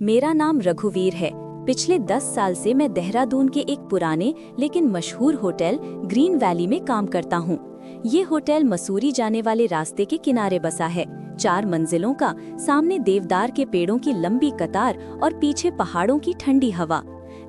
मेरा नाम रघुवीर है। पिछले 10 साल से मैं देहरादून के एक पुराने लेकिन मशहूर होटल ग्रीन वैली में काम करता हूँ। ये होटल मसूरी जाने वाले रास्ते के किनारे बसा है। 4 मंजिलों का, सामने देवदार के पेड़ों की लंबी कतार और पीछे पहाड़ों की ठंडी हवा।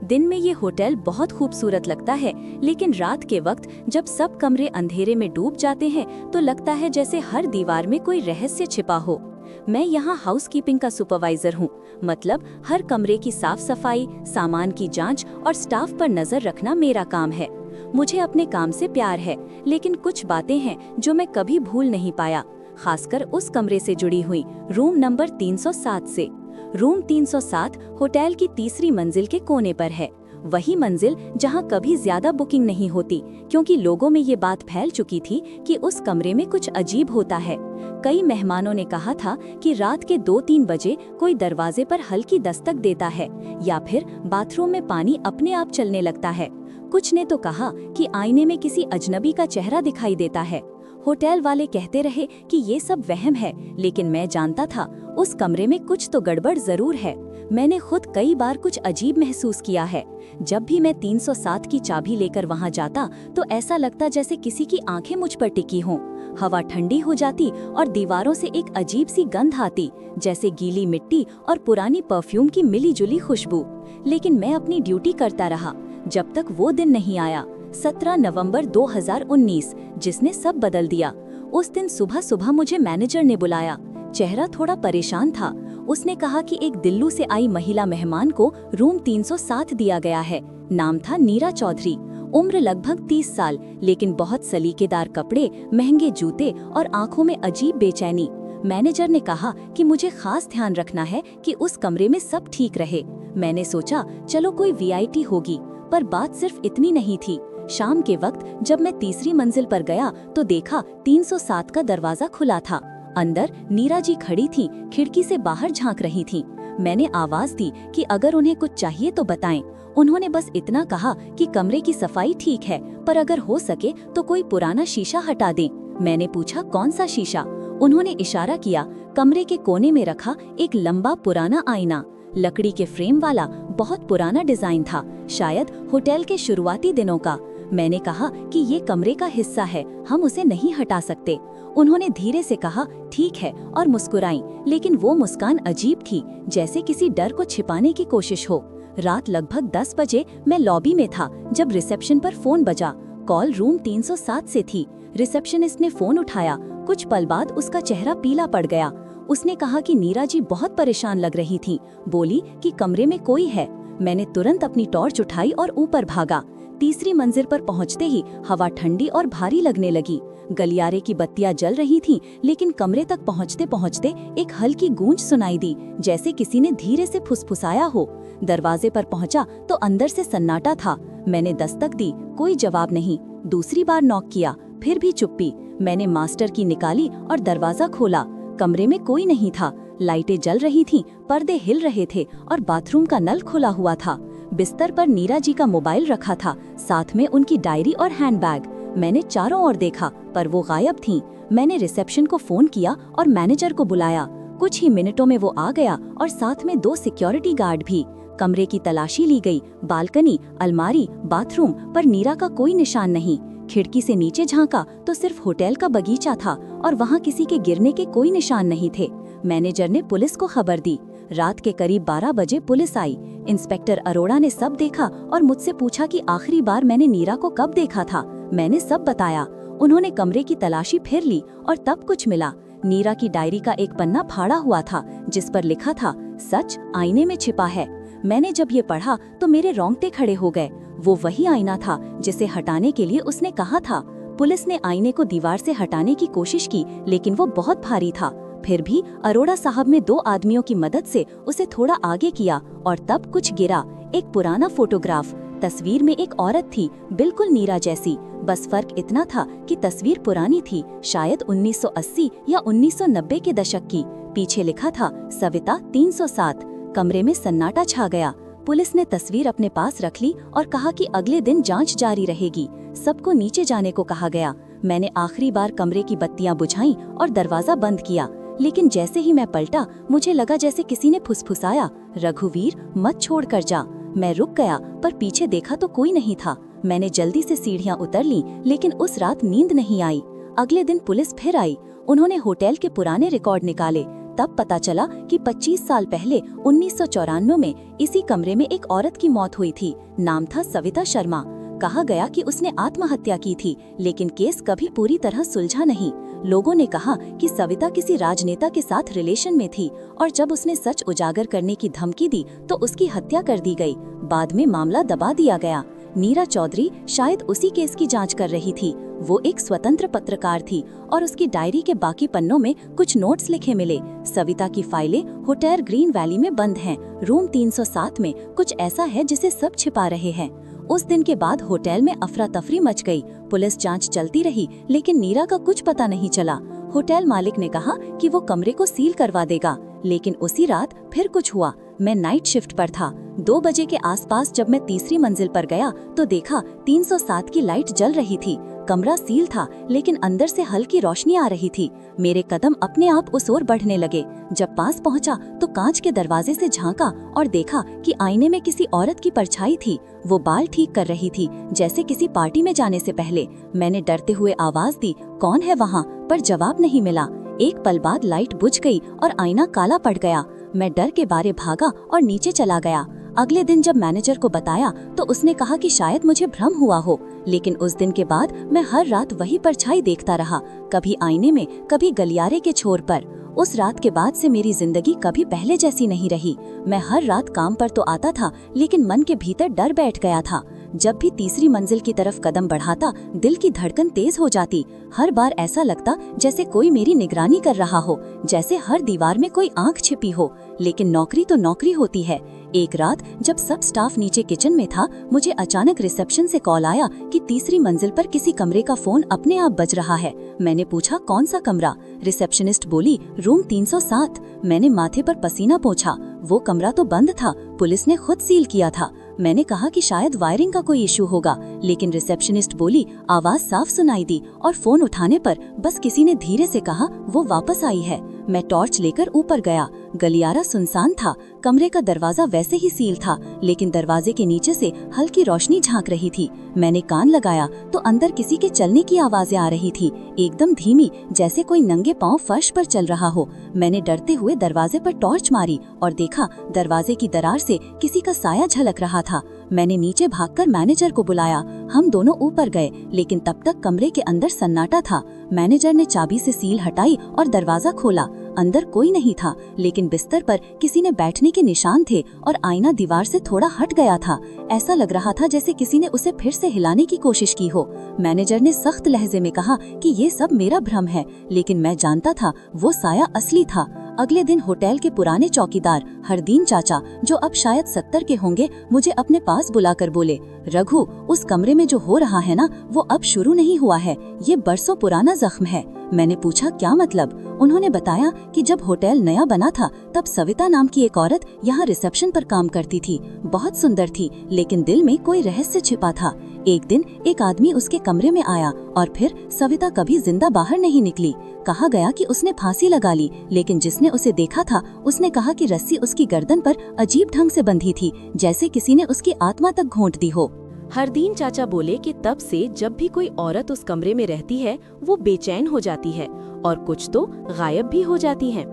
दिन में ये होटल बहुत खूबसूरत लगता है, लेकिन रात के वक्त जब सब कमरे अंधेरे में डूब जाते हैं तो लगता है जैसे हर दीवार में कोई रहस्य छिपा हो। मैं यहाँ हाउसकीपिंग का सुपरवाइजर हूँ, मतलब हर कमरे की साफ सफाई, सामान की जांच और स्टाफ पर नजर रखना मेरा काम है। मुझे अपने काम से प्यार है, लेकिन कुछ बातें हैं जो मैं कभी भूल नहीं पाया, खासकर उस कमरे से जुड़ी हुई, रूम नंबर 307 से। रूम 307 होटल की तीसरी मंजिल के कोने पर है। वही मंजिल जहां कभी ज्यादा बुकिंग नहीं होती, क्योंकि लोगों में ये बात फैल चुकी थी कि उस कमरे में कुछ अजीब होता है। कई मेहमानों ने कहा था कि रात के 2-3 बजे कोई दरवाजे पर हल्की दस्तक देता है या फिर बाथरूम में पानी अपने आप चलने लगता है। कुछ ने तो कहा कि आईने में किसी अजनबी का चेहरा दिखाई देता है। होटल वाले कहते रहे कि ये सब वहम है, लेकिन मैं जानता था उस कमरे में कुछ तो गड़बड़ जरूर है। मैंने खुद कई बार कुछ अजीब महसूस किया है। जब भी मैं 307 की चाबी लेकर वहां जाता तो ऐसा लगता जैसे किसी की आंखें मुझ पर टिकी हों। हवा ठंडी हो जाती और दीवारों से एक अजीब सी गंध आती, जैसे गीली मिट्टी और पुरानी परफ्यूम की मिली-जुली खुशबू। लेकिन मैं अपनी ड्यूटी करता रहा, जब तक वो दिन नहीं आया, 17 नवंबर 2019, जिसने सब बदल दिया। उस दिन सुबह सुबह मुझे मैनेजर ने बुलाया। चेहरा थोड़ा परेशान था। उसने कहा कि एक दिल्ली से आई महिला मेहमान को रूम 307 दिया गया है। नाम था नीरा चौधरी। उम्र लगभग 30 साल, लेकिन बहुत सलीकेदार कपड़े, महंगे जूते और आंखों में अजीब बेचैनी। मैनेजर ने कहा कि मुझे खास ध्यान रखना है कि उस कमरे में सब ठीक रहे। मैंने सोचा चलो कोई वीआईपी होगी, पर बात सिर्फ इतनी नहीं थी। शाम के वक्त जब मैं तीसरी मंजिल पर गया तो देखा 307 का दरवाजा खुला था। अंदर नीरा जी खड़ी थीं, खिड़की से बाहर झांक रही थीं। मैंने आवाज दी कि अगर उन्हें कुछ चाहिए तो बताएं। उन्होंने बस इतना कहा कि कमरे की सफाई ठीक है, पर अगर हो सके तो कोई पुराना शीशा हटा दें। मैंने पूछा कौन सा शीशा? उन्होंने इशारा किया। कमरे के कोने में रखा एक लंबा पुराना आईना, लकड़ी के फ्रेम वाला, बहुत पुराना डिजाइन था, शायद होटल के शुरुआती दिनों का। मैंने कहा कि ये कमरे का हिस्सा है, हम उसे नहीं हटा सकते। उन्होंने धीरे से कहा ठीक है और मुस्कुराई, लेकिन वो मुस्कान अजीब थी, जैसे किसी डर को छिपाने की कोशिश हो। रात लगभग 10 बजे मैं लॉबी में था जब रिसेप्शन पर फोन बजा। कॉल रूम 307 से थी। रिसेप्शनिस्ट ने फोन उठाया। कुछ पल बाद उसका चेहरा पीला पड़ गया। उसने कहा कि नीरा जी बहुत परेशान लग रही थी, बोली कि कमरे में कोई है। मैंने तुरंत अपनी टॉर्च उठाई और ऊपर भागा। तीसरी मंजिल पर पहुंचते ही हवा ठंडी और भारी लगने लगी। गलियारे की बत्तियां जल रही थीं, लेकिन कमरे तक पहुंचते पहुंचते एक हल्की गूंज सुनाई दी, जैसे किसी ने धीरे से फुसफुसाया हो। दरवाजे पर पहुंचा तो अंदर से सन्नाटा था। मैंने दस्तक दी, कोई जवाब नहीं। दूसरी बार नॉक किया, फिर भी चुप्पी। मैंने मास्टर की निकाली और दरवाजा खोला। कमरे में कोई नहीं था। लाइटें जल रही थीं, पर्दे हिल रहे थे और बाथरूम का नल खुला हुआ था। बिस्तर पर नीरा जी का मोबाइल रखा था, साथ में उनकी डायरी और हैंडबैग। मैंने चारों ओर देखा, पर वो गायब थीं। मैंने रिसेप्शन को फोन किया और मैनेजर को बुलाया। कुछ ही मिनटों में वो आ गया और साथ में 2 सिक्योरिटी गार्ड भी। कमरे की तलाशी ली गई, बालकनी, अलमारी, बाथरूम, पर नीरा का कोई निशान नहीं। खिड़की से नीचे झांका तो सिर्फ होटल का बगीचा था और वहाँ किसी के गिरने के कोई निशान नहीं थे। मैनेजर ने पुलिस को खबर दी। रात के करीब 12 बजे पुलिस आई। इंस्पेक्टर अरोड़ा ने सब देखा और मुझसे पूछा कि आखिरी बार मैंने नीरा को कब देखा था। मैंने सब बताया। उन्होंने कमरे की तलाशी फिर ली और तब कुछ मिला। नीरा की डायरी का एक पन्ना फाड़ा हुआ था, जिस पर लिखा था सच आईने में छिपा है। मैंने जब ये पढ़ा तो मेरे रोंगटे खड़े हो गए। वो वही आईना था जिसे हटाने के लिए उसने कहा था। पुलिस ने आईने को दीवार से हटाने की कोशिश की, लेकिन वो बहुत भारी था। फिर भी अरोड़ा साहब ने 2 आदमियों की मदद से उसे थोड़ा आगे किया और तब कुछ गिरा। एक पुराना फोटोग्राफ। तस्वीर में एक औरत थी, बिल्कुल नीरा जैसी। बस फर्क इतना था कि तस्वीर पुरानी थी, शायद 1980 या 1990 के दशक की। पीछे लिखा था सविता 307। कमरे में सन्नाटा छा गया। पुलिस ने तस्वीर अपने पास रख ली और कहा कि अगले दिन जांच जारी रहेगी। सबको नीचे जाने को कहा गया। मैंने आखिरी बार कमरे की बत्तियां बुझाईं और दरवाजा बंद किया। लेकिन जैसे ही मैं पलटा मुझे लगा जैसे किसी ने फुसफुसाया, रघुवीर मत छोड़ कर जा। मैं रुक गया पर पीछे देखा तो कोई नहीं था। मैंने जल्दी से सीढ़ियां उतर ली, लेकिन उस रात नींद नहीं आई। अगले दिन पुलिस फिर आई। उन्होंने होटल के पुराने रिकॉर्ड निकाले। तब पता चला कि 25 साल पहले 1994 में इसी कमरे में एक औरत की मौत हुई थी। नाम था सविता शर्मा। कहा गया कि उसने आत्महत्या की थी, लेकिन केस कभी पूरी तरह सुलझा नहीं। लोगों ने कहा कि सविता किसी राजनेता के साथ रिलेशन में थी और जब उसने सच उजागर करने की धमकी दी तो उसकी हत्या कर दी गई। बाद में मामला दबा दिया गया। नीरा चौधरी शायद उसी केस की जांच कर रही थी। वो एक स्वतंत्र पत्रकार थी और उसकी डायरी के बाकी पन्नों में कुछ नोट्स लिखे मिले। सविता की फाइलें होटल ग्रीन वैली में बंद हैं। रूम 307 में कुछ ऐसा है जिसे सब छिपा रहे हैं। उस दिन के बाद होटल में अफरा तफरी मच गई। पुलिस जांच चलती रही, लेकिन नीरा का कुछ पता नहीं चला। होटल मालिक ने कहा कि वो कमरे को सील करवा देगा, लेकिन उसी रात फिर कुछ हुआ। मैं नाइट शिफ्ट पर था। 2 बजे के आसपास जब मैं तीसरी मंजिल पर गया तो देखा 307 की लाइट जल रही थी। कमरा सील था, लेकिन अंदर से हल्की रोशनी आ रही थी। मेरे कदम अपने आप उस ओर बढ़ने लगे। जब पास पहुंचा तो कांच के दरवाजे से झांका और देखा कि आईने में किसी औरत की परछाई थी। वो बाल ठीक कर रही थी, जैसे किसी पार्टी में जाने से पहले। मैंने डरते हुए आवाज दी, कौन है वहाँ? पर जवाब नहीं मिला। एक पल बाद लाइट बुझ गई और आईना काला पड़ गया। मैं डर के बारे भागा और नीचे चला गया। अगले दिन जब मैनेजर को बताया तो उसने कहा कि शायद मुझे भ्रम हुआ हो, लेकिन उस दिन के बाद मैं हर रात वही परछाई देखता रहा, कभी आईने में, कभी गलियारे के छोर पर। उस रात के बाद से मेरी जिंदगी कभी पहले जैसी नहीं रही। मैं हर रात काम पर तो आता था, लेकिन मन के भीतर डर बैठ गया था। जब भी तीसरी मंजिल की तरफ कदम बढ़ाता, दिल की धड़कन तेज हो जाती। हर बार ऐसा लगता जैसे कोई मेरी निगरानी कर रहा हो, जैसे हर दीवार में कोई आंख छिपी हो। लेकिन नौकरी तो नौकरी होती है। एक रात जब सब स्टाफ नीचे किचन में था, मुझे अचानक रिसेप्शन से कॉल आया कि तीसरी मंजिल पर किसी कमरे का फोन अपने आप बज रहा है। मैंने पूछा, कौन सा कमरा? रिसेप्शनिस्ट बोली, रूम 307। मैंने माथे पर पसीना पोंछा। वो कमरा तो बंद था, पुलिस ने खुद सील किया था। मैंने कहा कि शायद वायरिंग का कोई इशू होगा, लेकिन रिसेप्शनिस्ट बोली, आवाज साफ सुनाई दी और फोन उठाने पर बस किसी ने धीरे से कहा, वो वापस आई है। मैं टॉर्च लेकर ऊपर गया। गलियारा सुनसान था। कमरे का दरवाजा वैसे ही सील था, लेकिन दरवाजे के नीचे से हल्की रोशनी झांक रही थी। मैंने कान लगाया तो अंदर किसी के चलने की आवाजें आ रही थी, एकदम धीमी, जैसे कोई नंगे पांव फर्श पर चल रहा हो। मैंने डरते हुए दरवाजे पर टॉर्च मारी और देखा दरवाजे की दरार से किसी का साया झलक रहा था। मैंने नीचे भागकर मैनेजर को बुलाया। हम दोनों ऊपर गए, लेकिन तब तक कमरे के अंदर सन्नाटा था। मैनेजर ने चाबी से सील हटाई और दरवाजा खोला। अंदर कोई नहीं था, लेकिन बिस्तर पर किसी ने बैठने के निशान थे और आईना दीवार से थोड़ा हट गया था। ऐसा लग रहा था जैसे किसी ने उसे फिर से हिलाने की कोशिश की हो। मैनेजर ने सख्त लहजे में कहा कि ये सब मेरा भ्रम है, लेकिन मैं जानता था वो साया असली था। अगले दिन होटल के पुराने चौकीदार हरदीन चाचा, जो अब शायद 70 के होंगे, मुझे अपने पास बुलाकर बोले, रघु, उस कमरे में जो हो रहा है ना, वो अब शुरू नहीं हुआ है, ये बरसों पुराना जख्म है। मैंने पूछा, क्या मतलब? उन्होंने बताया कि जब होटल नया बना था तब सविता नाम की एक औरत यहाँ रिसेप्शन पर काम करती थी। बहुत सुंदर थी, लेकिन दिल में कोई रहस्य छिपा था। एक दिन एक आदमी उसके कमरे में आया और फिर सविता कभी जिंदा बाहर नहीं निकली। कहा गया कि उसने फांसी लगा ली, लेकिन जिसने उसे देखा था उसने कहा कि रस्सी उसकी गर्दन पर अजीब ढंग से बंधी थी, जैसे किसी ने उसकी आत्मा तक घोंट दी हो। हरदीन चाचा बोले कि तब से जब भी कोई औरत उस कमरे में रहती है वो बेचैन हो जाती है और कुछ तो गायब भी हो जाती हैं।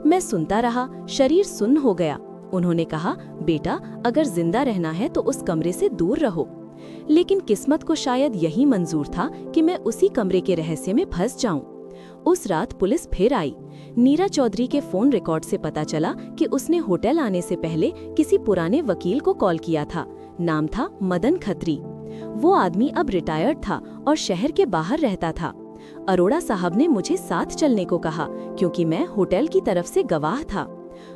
मैं सुनता रहा, शरीर सुन्न हो गया। उन्होंने कहा, बेटा, अगर जिंदा रहना है तो उस कमरे से दूर रहो। लेकिन किस्मत को शायद यही मंजूर था कि मैं उसी कमरे के रहस्य में फंस जाऊं। उस रात पुलिस फिर आई। नीरा चौधरी के फोन रिकॉर्ड से पता चला कि उसने होटल आने से पहले किसी पुराने वकील को कॉल किया था। नाम था मदन खत्री। वो आदमी अब रिटायर्ड था और शहर के बाहर रहता था। अरोड़ा साहब ने मुझे साथ चलने को कहा, क्योंकि मैं होटल की तरफ से गवाह था।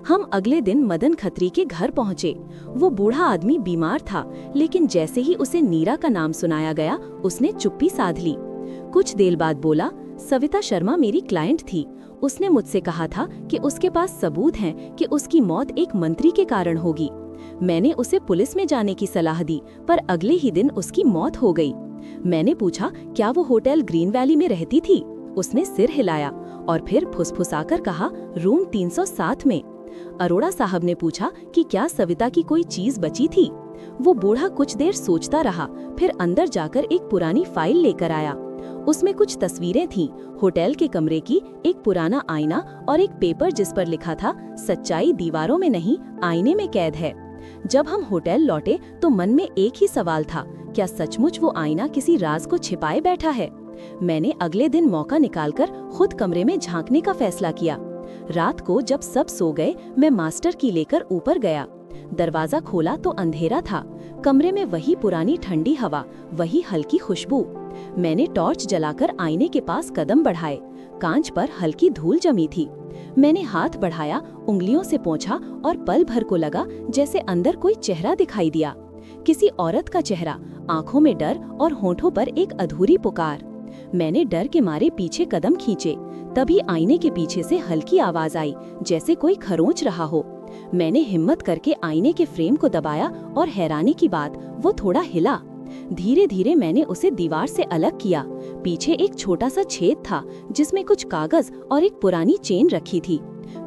हम अगले दिन मदन खत्री के घर पहुंचे। वो बूढ़ा आदमी बीमार था, लेकिन जैसे ही उसे नीरा का नाम सुनाया गया, उसने चुप्पी साध ली। कुछ देर बाद बोला, सविता शर्मा मेरी क्लाइंट थी। उसने मुझसे कहा था कि उसके पास सबूत हैं कि उसकी मौत एक मंत्री के कारण होगी। मैंने उसे पुलिस में जाने की सलाह दी, पर अगले ही दिन उसकी मौत हो गई। मैंने पूछा, क्या वो होटल ग्रीन वैली में रहती थी? उसने सिर हिलाया और फिर फुसफुसाकर कहा, रूम 307 में। अरोड़ा साहब ने पूछा कि क्या सविता की कोई चीज बची थी। वो बूढ़ा कुछ देर सोचता रहा, फिर अंदर जाकर एक पुरानी फाइल लेकर आया। उसमें कुछ तस्वीरें थीं, होटल के कमरे की, एक पुराना आईना और एक पेपर जिस पर लिखा था, सच्चाई दीवारों में नहीं, आईने में कैद है। जब हम होटल लौटे तो मन में एक ही सवाल था, क्या सचमुच वो आईना किसी राज को छिपाए बैठा है? मैंने अगले दिन मौका निकालकर खुद कमरे में झांकने का फैसला किया। रात को जब सब सो गए, मैं मास्टर की लेकर ऊपर गया। दरवाजा खोला तो अंधेरा था। कमरे में वही पुरानी ठंडी हवा, वही हल्की खुशबू। मैंने टॉर्च जलाकर आईने के पास कदम बढ़ाए। कांच पर हल्की धूल जमी थी। मैंने हाथ बढ़ाया, उंगलियों से पोंछा और पल भर को लगा जैसे अंदर कोई चेहरा दिखाई दिया। किसी औरत का चेहरा, आंखों में डर और होठों पर एक अधूरी पुकार। मैंने डर के मारे पीछे कदम खींचे। तभी आईने के पीछे से हल्की आवाज आई, जैसे कोई खरोंच रहा हो। मैंने हिम्मत करके आईने के फ्रेम को दबाया और हैरानी की बात, वो थोड़ा हिला। धीरे धीरे मैंने उसे दीवार से अलग किया। पीछे एक छोटा सा छेद था जिसमें कुछ कागज और एक पुरानी चेन रखी थी।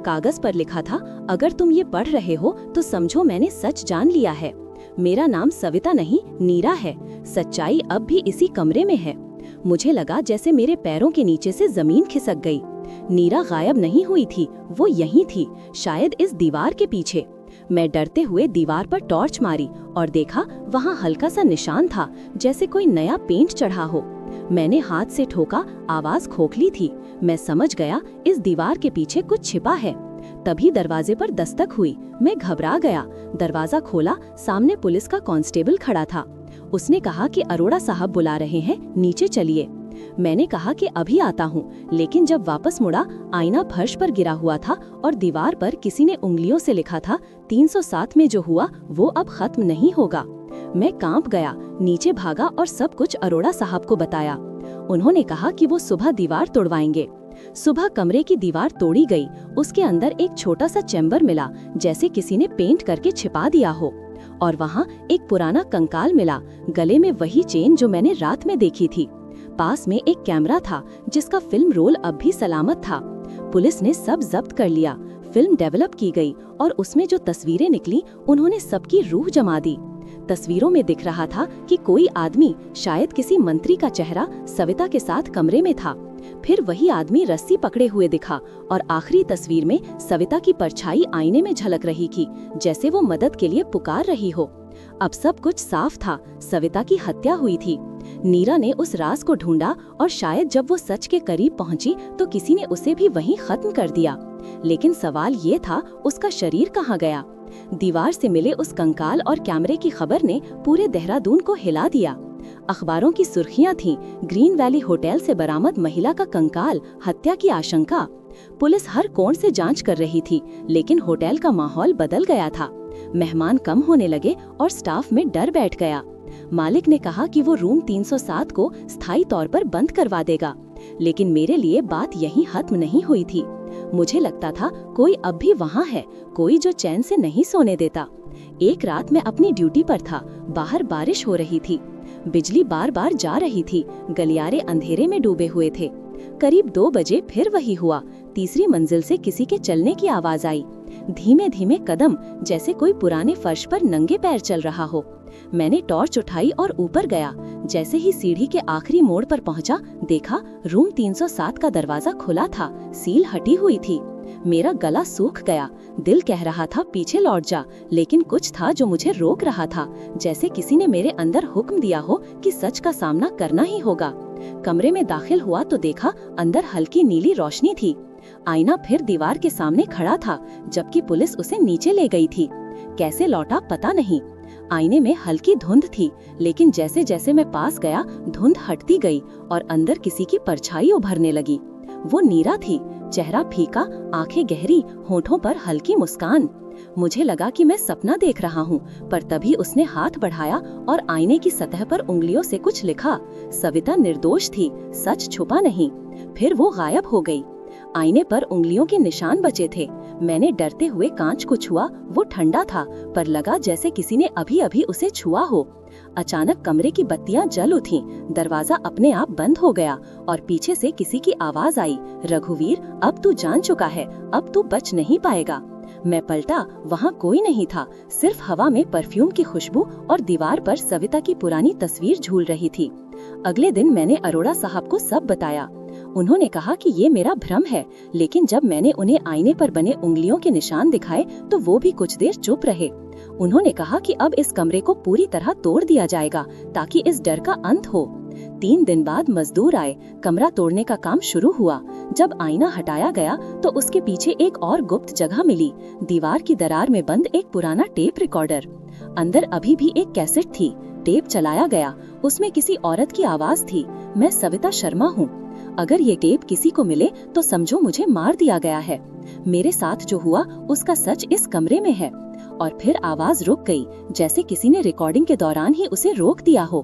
कागज पर लिखा था, अगर तुम ये पढ़ रहे हो तो समझो मैंने सच जान लिया है। मेरा नाम सविता नहीं, नीरा है। सच्चाई अब भी इसी कमरे में है। मुझे लगा जैसे मेरे पैरों के नीचे से जमीन खिसक गई। नीरा गायब नहीं हुई थी, वो यहीं थी, शायद इस दीवार के पीछे। मैं डरते हुए दीवार पर टॉर्च मारी और देखा वहाँ हल्का सा निशान था, जैसे कोई नया पेंट चढ़ा हो। मैंने हाथ से ठोका, आवाज खोखली थी। मैं समझ गया इस दीवार के पीछे कुछ छिपा है। तभी दरवाजे पर दस्तक हुई। मैं घबरा गया। दरवाजा खोला, सामने पुलिस का कांस्टेबल खड़ा था। उसने कहा कि अरोड़ा साहब बुला रहे हैं, नीचे चलिए। मैंने कहा कि अभी आता हूँ, लेकिन जब वापस मुड़ा, आईना फर्श पर गिरा हुआ था और दीवार पर किसी ने उंगलियों से लिखा था, 307 में जो हुआ वो अब खत्म नहीं होगा। मैं कांप गया, नीचे भागा और सब कुछ अरोड़ा साहब को बताया। उन्होंने कहा कि वो सुबह दीवार तोड़वाएंगे। सुबह कमरे की दीवार तोड़ी गई। उसके अंदर एक छोटा सा चैम्बर मिला, जैसे किसी ने पेंट करके छिपा दिया हो। और वहाँ एक पुराना कंकाल मिला, गले में वही चेन जो मैंने रात में देखी थी। पास में एक कैमरा था जिसका फिल्म रोल अब भी सलामत था। पुलिस ने सब जब्त कर लिया। फिल्म डेवलप की गई और उसमें जो तस्वीरें निकली, उन्होंने सबकी रूह जमा दी। तस्वीरों में दिख रहा था कि कोई आदमी, शायद किसी मंत्री का चेहरा, सविता के साथ कमरे में था। फिर वही आदमी रस्सी पकड़े हुए दिखा और आखिरी तस्वीर में सविता की परछाई आईने में झलक रही थी, जैसे वो मदद के लिए पुकार रही हो। अब सब कुछ साफ था, सविता की हत्या हुई थी। नीरा ने उस राज को ढूंढा और शायद जब वो सच के करीब पहुंची तो किसी ने उसे भी वहीं खत्म कर दिया। लेकिन सवाल ये था, उसका शरीर कहाँ गया? दीवार से मिले उस कंकाल और कैमरे की खबर ने पूरे देहरादून को हिला दिया। अखबारों की सुर्खियां थीं, ग्रीन वैली होटल से बरामद महिला का कंकाल, हत्या की आशंका। पुलिस हर कोण से जांच कर रही थी, लेकिन होटल का माहौल बदल गया था। मेहमान कम होने लगे और स्टाफ में डर बैठ गया। मालिक ने कहा कि वो रूम 307 को स्थायी तौर पर बंद करवा देगा, लेकिन मेरे लिए बात यहीं खत्म नहीं हुई थी। मुझे लगता था कोई अब भी वहाँ है, कोई जो चैन से नहीं सोने देता। एक रात मैं अपनी ड्यूटी पर था, बाहर बारिश हो रही थी, बिजली बार बार जा रही थी, गलियारे अंधेरे में डूबे हुए थे। करीब 2 बजे फिर वही हुआ। तीसरी मंजिल से किसी के चलने की आवाज आई, धीमे धीमे कदम, जैसे कोई पुराने फर्श पर नंगे पैर चल रहा हो। मैंने टॉर्च उठाई और ऊपर गया। जैसे ही सीढ़ी के आखिरी मोड़ पर पहुंचा, देखा रूम 307 का दरवाजा खुला था, सील हटी हुई थी। मेरा गला सूख गया, दिल कह रहा था पीछे लौट जा, लेकिन कुछ था जो मुझे रोक रहा था, जैसे किसी ने मेरे अंदर हुक्म दिया हो कि सच का सामना करना ही होगा। कमरे में दाखिल हुआ तो देखा अंदर हल्की नीली रोशनी थी। आईना फिर दीवार के सामने खड़ा था, जबकि पुलिस उसे नीचे ले गई थी। कैसे लौटा पता नहीं। आईने में हल्की धुंध थी, लेकिन जैसे जैसे मैं पास गया धुंध हटती गई और अंदर किसी की परछाई उभरने लगी। वो नीरा थी, चेहरा फीका, आंखें गहरी, होठों पर हल्की मुस्कान। मुझे लगा कि मैं सपना देख रहा हूँ, पर तभी उसने हाथ बढ़ाया और आईने की सतह पर उंगलियों से कुछ लिखा। सविता निर्दोष थी, सच छुपा नहीं। फिर वो गायब हो गई। आईने पर उंगलियों के निशान बचे थे। मैंने डरते हुए कांच को छुआ। वो ठंडा था, पर लगा जैसे किसी ने अभी अभी उसे छुआ हो। अचानक कमरे की बत्तियां जल उठीं, दरवाजा अपने आप बंद हो गया और पीछे से किसी की आवाज आई, रघुवीर, अब तू जान चुका है, अब तू बच नहीं पाएगा। मैं पलटा, वहाँ कोई नहीं था, सिर्फ हवा में परफ्यूम की खुशबू और दीवार पर सविता की पुरानी तस्वीर झूल रही थी। अगले दिन मैंने अरोड़ा साहब को सब बताया। उन्होंने कहा कि ये मेरा भ्रम है, लेकिन जब मैंने उन्हें आईने पर बने उंगलियों के निशान दिखाए तो वो भी कुछ देर चुप रहे। उन्होंने कहा कि अब इस कमरे को पूरी तरह तोड़ दिया जाएगा ताकि इस डर का अंत हो। 3 दिन बाद मजदूर आए, कमरा तोड़ने का काम शुरू हुआ। जब आईना हटाया गया तो उसके पीछे एक और गुप्त जगह मिली, दीवार की दरार में बंद एक पुराना टेप रिकॉर्डर। अंदर अभी भी एक कैसेट थी। टेप चलाया गया, उसमें किसी औरत की आवाज थी, मैं सविता शर्मा हूँ। अगर ये टेप किसी को मिले तो समझो मुझे मार दिया गया है। मेरे साथ जो हुआ उसका सच इस कमरे में है। और फिर आवाज रुक गई, जैसे किसी ने रिकॉर्डिंग के दौरान ही उसे रोक दिया हो।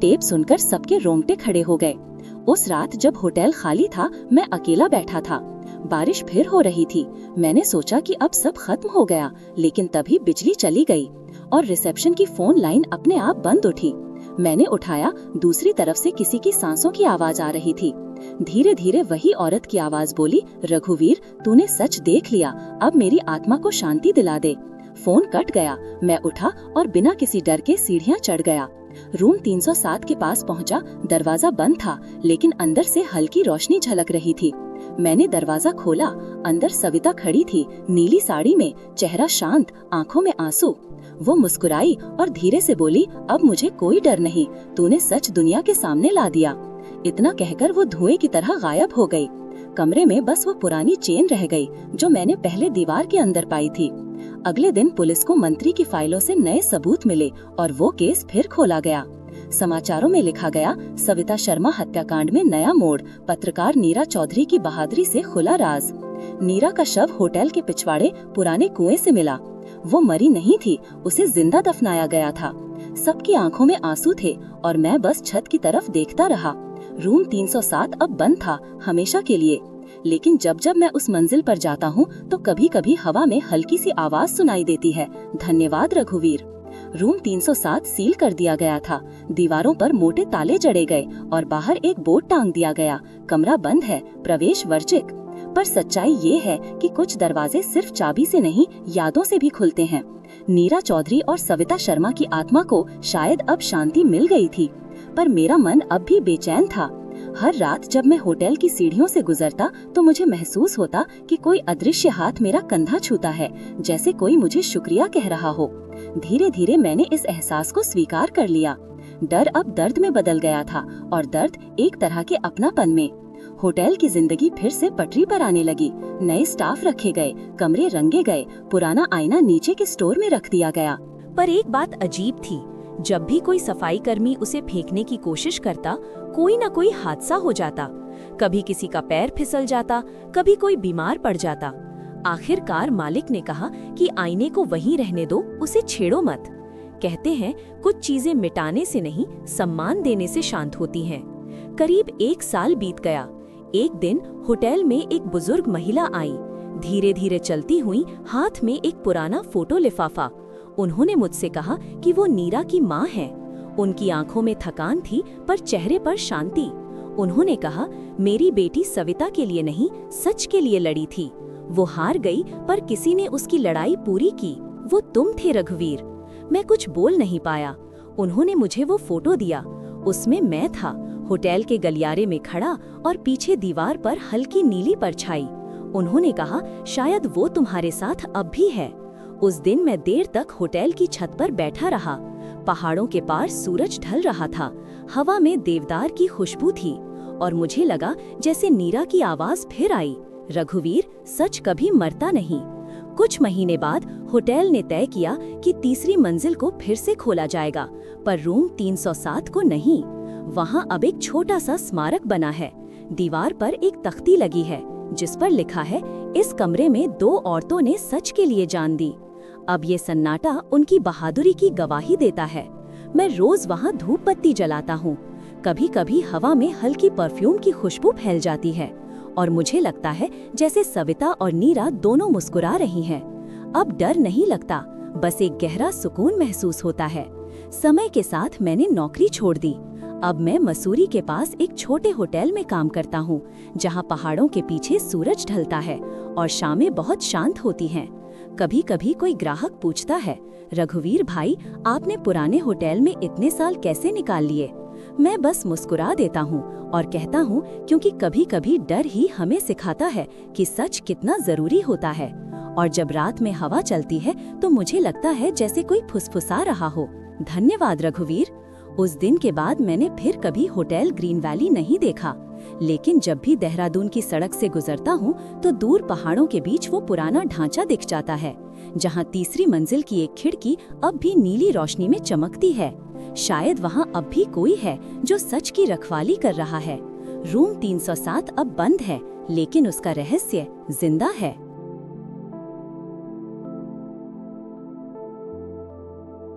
टेप सुनकर सबके रोंगटे खड़े हो गए। उस रात जब होटल खाली था, मैं अकेला बैठा था। बारिश फिर हो रही थी। मैंने सोचा कि अब सब खत्म हो गया, लेकिन तभी बिजली चली गई और रिसेप्शन की फोन लाइन अपने आप बंद उठी। मैंने उठाया, दूसरी तरफ से किसी की सांसों की आवाज आ रही थी। धीरे धीरे वही औरत की आवाज बोली, रघुवीर, तूने सच देख लिया, अब मेरी आत्मा को शांति दिला दे। फोन कट गया। मैं उठा और बिना किसी डर के सीढ़ियां चढ़ गया। रूम 307 के पास पहुंचा। दरवाजा बंद था, लेकिन अंदर से हल्की रोशनी झलक रही थी। मैंने दरवाजा खोला। अंदर सविता खड़ी थी, नीली साड़ी में, चेहरा शांत, आंखों में आंसू। वो मुस्कुराई और धीरे से बोली, अब मुझे कोई डर नहीं, तूने सच दुनिया के सामने ला दिया। इतना कहकर वो धुएं की तरह गायब हो गई। कमरे में बस वो पुरानी चेन रह गई जो मैंने पहले दीवार के अंदर पाई थी। अगले दिन पुलिस को मंत्री की फाइलों से नए सबूत मिले और वो केस फिर खोला गया। समाचारों में लिखा गया, सविता शर्मा हत्याकांड में नया मोड़, पत्रकार नीरा चौधरी की बहादुरी से खुला राज। नीरा का शव होटल के पिछवाड़े पुराने कुएं से मिला। वो मरी नहीं थी, उसे जिंदा दफनाया गया था। सबकी आंखों में आंसू थे और मैं बस छत की तरफ देखता रहा। रूम 307 अब बंद था, हमेशा के लिए। लेकिन जब जब मैं उस मंजिल पर जाता हूँ तो कभी कभी हवा में हल्की सी आवाज सुनाई देती है, धन्यवाद रघुवीर। रूम 307 सील कर दिया गया था। दीवारों पर मोटे ताले जड़े गए और बाहर एक बोर्ड टांग दिया गया, कमरा बंद है, प्रवेश वर्जित। पर सच्चाई ये है कि कुछ दरवाजे सिर्फ चाबी से नहीं, यादों से भी खुलते हैं। नीरा चौधरी और सविता शर्मा की आत्मा को शायद अब शांति मिल गई थी, पर मेरा मन अब भी बेचैन था। हर रात जब मैं होटल की सीढ़ियों से गुजरता तो मुझे महसूस होता कि कोई अदृश्य हाथ मेरा कंधा छूता है, जैसे कोई मुझे शुक्रिया कह रहा हो। धीरे धीरे मैंने इस एहसास को स्वीकार कर लिया। डर अब दर्द में बदल गया था और दर्द एक तरह के अपनापन में। होटल की जिंदगी फिर से पटरी पर आने लगी। नए स्टाफ रखे गए, कमरे रंगे गए, पुराना आईना नीचे के स्टोर में रख दिया गया। पर एक बात अजीब थी, जब भी कोई सफाई कर्मी उसे फेंकने की कोशिश करता, कोई न कोई हादसा हो जाता। कभी किसी का पैर फिसल जाता, कभी कोई बीमार पड़ जाता। आखिरकार मालिक ने कहा कि आईने को वहीं रहने दो, उसे छेड़ो मत। कहते हैं कुछ चीजें मिटाने से नहीं, सम्मान देने से शांत होती हैं। करीब 1 साल बीत गया। एक दिन होटल में एक बुजुर्ग महिला आई, धीरे धीरे चलती हुई, हाथ में एक पुराना फोटो लिफाफा। उन्होंने मुझसे कहा कि वो नीरा की माँ है। उनकी आंखों में थकान थी पर चेहरे पर शांति। उन्होंने कहा, मेरी बेटी सविता के लिए नहीं, सच के लिए लड़ी थी। वो हार गई पर किसी ने उसकी लड़ाई पूरी की। वो तुम थे रघुवीर। मैं कुछ बोल नहीं पाया। उन्होंने मुझे वो फोटो दिया। उसमें मैं था, होटल के गलियारे में खड़ा और पीछे दीवार पर हल्की नीली परछाई। उन्होंने कहा, शायद वो तुम्हारे साथ अब भी है। उस दिन मैं देर तक होटल की छत पर बैठा रहा। पहाड़ों के पार सूरज ढल रहा था, हवा में देवदार की खुशबू थी और मुझे लगा जैसे नीरा की आवाज फिर आई, रघुवीर, सच कभी मरता नहीं। कुछ महीने बाद होटल ने तय किया कि तीसरी मंजिल को फिर से खोला जाएगा, पर रूम 307 को नहीं। वहां अब एक छोटा सा स्मारक बना है। दीवार पर एक तख्ती लगी है जिस पर लिखा है, इस कमरे में 2 औरतों ने सच के लिए जान दी। अब ये सन्नाटा उनकी बहादुरी की गवाही देता है। मैं रोज वहाँ धूप बत्ती जलाता हूँ। कभी कभी हवा में हल्की परफ्यूम की खुशबू फैल जाती है और मुझे लगता है जैसे सविता और नीरा दोनों मुस्कुरा रही हैं। अब डर नहीं लगता, बस एक गहरा सुकून महसूस होता है। समय के साथ मैंने नौकरी छोड़ दी। अब मैं मसूरी के पास एक छोटे होटल में काम करता हूँ, जहाँ पहाड़ों के पीछे सूरज ढलता है और शामें बहुत शांत होती हैं। कभी कभी कोई ग्राहक पूछता है, रघुवीर भाई, आपने पुराने होटल में इतने साल कैसे निकाल लिए? मैं बस मुस्कुरा देता हूँ और कहता हूँ, क्योंकि कभी कभी डर ही हमें सिखाता है कि सच कितना जरूरी होता है। और जब रात में हवा चलती है तो मुझे लगता है जैसे कोई फुसफुसा रहा हो। धन्यवाद रघुवीर। उस दिन के बाद मैंने फिर कभी होटल ग्रीन वैली नहीं देखा, लेकिन जब भी देहरादून की सड़क से गुजरता हूँ तो दूर पहाड़ों के बीच वो पुराना ढांचा दिख जाता है, जहाँ तीसरी मंजिल की एक खिड़की अब भी नीली रोशनी में चमकती है। शायद वहाँ अब भी कोई है जो सच की रखवाली कर रहा है। रूम 307 अब बंद है, लेकिन उसका रहस्य जिंदा है।